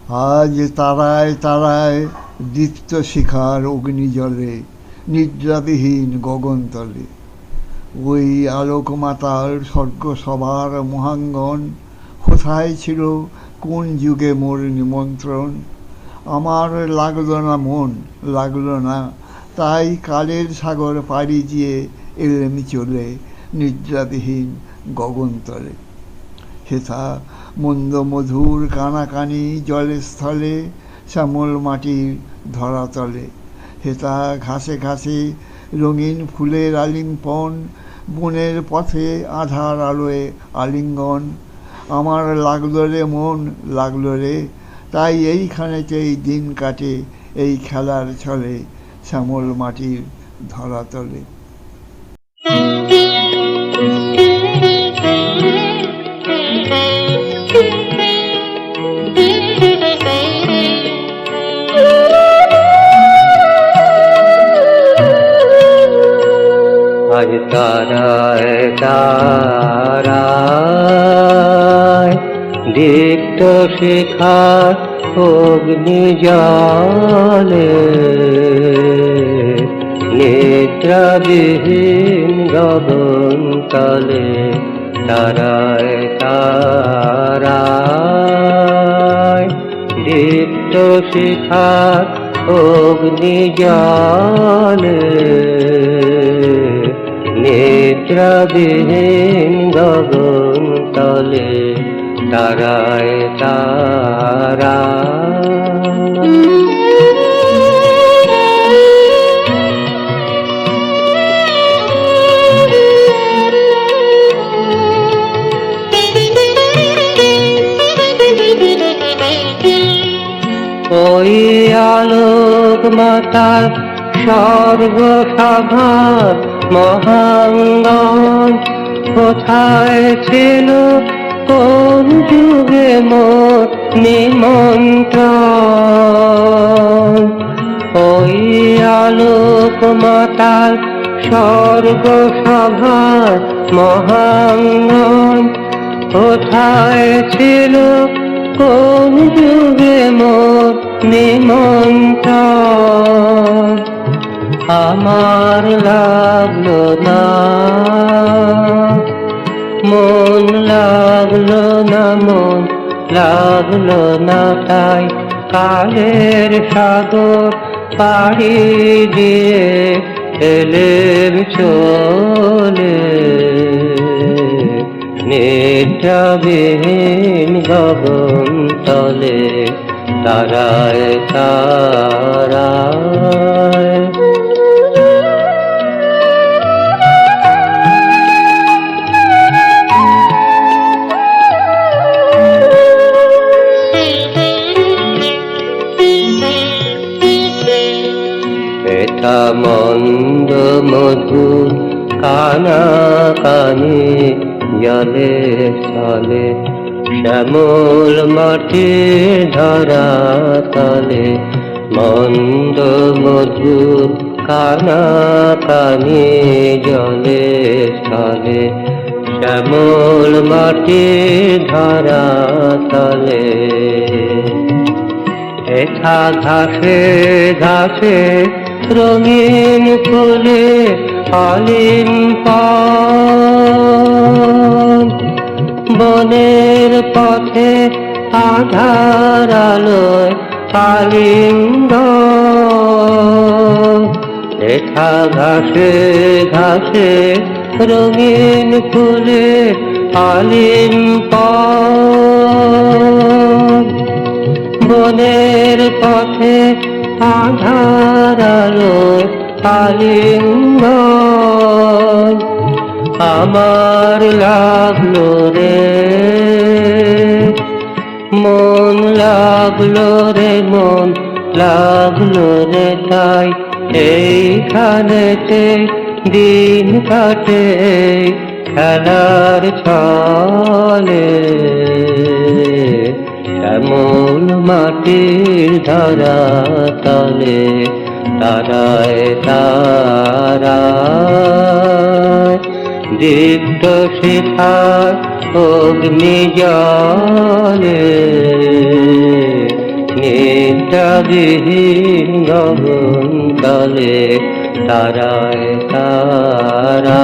আজ তারায় তারায় দীপ্ত শিখার অগ্নিজলে নিদ্রাবিহীন গগনতলে ওই আলোকমাতার স্বর্গসভার মহাঙ্গন কোথায় ছিল কোন যুগে মোর নিমন্ত্রণ। আমার লাগলো না মন, লাগলো না, তাই কালের সাগর পাড়ি দিয়ে এলেম চলে নিদ্রাবিহীন গগনতলে। হেথা মন্দ মধুর কানাকানি জলের স্থলে শ্যামল মাটির ধরাতলে। হেথা ঘাসে ঘাসে রঙিন ফুলের আলিঙ্গন, বনের পথে আধার আলোয় আলিঙ্গন। আমার লাগলো রে মন, লাগলো রে, তাই এইখানেতেই দিন কাটে এই খেলার ছলে শ্যামল মাটির ধরাতলে। আজ তারায় তারায় দীপ্ত শিখার অগ্নি জলে নিদ্রাবিহীন গগন তলে। তারায় তারায় দীপ্ত শিখার অগ্নি জলে নিদ্রাবিহীন গগন তলে। তারায় তারায় ওই আলোক মাতার স্বর্গসভার মহাঙ্গন কোথায় ছিল কোন যুগে মোর নিমন্ত্রণ। ওই আলোক মাতার স্বর্গসভার মহাঙ্গন কোথায় ছিল কোন যুগে মোর নিমন্ত্রণ। আমার লাগলো না মন, লাগলো না মন, লাগলো না, তাই কালের সাগর পাড়ি দিয়ে এলেম চলে নিদ্রাবিহীন গগন তলে। তারায় তারায় এটা মন্দ মধুর কানাকানি জলে স্থলে শ্যামল মাটির ধরাতলে। মন্দ মধুর কানাকানি জলে স্থলে শ্যামল মাটির ধরাতলে। হেথা ঘাসে ঘাসে রঙিন ফুলে আলিঙ্গন, বনের পথে আধার আলোয় আলিঙ্গন। হেথা ঘাসে ঘাসে রঙিন ফুলে আলিঙ্গন, বনের পথে আধার আলোয় আলিঙ্গন। আমার লাগলো রে মন, লাগলো রে মন, লাগলো রে, তাই এইখানেতে দিন কাটে খেলার ছলে শ্যামল মাটির ধরাতলে। তারায় তারায় দীপ্ত শিখার অগ্নি জলে নিদ্রাবিহীন গগন তলে তারায় তারা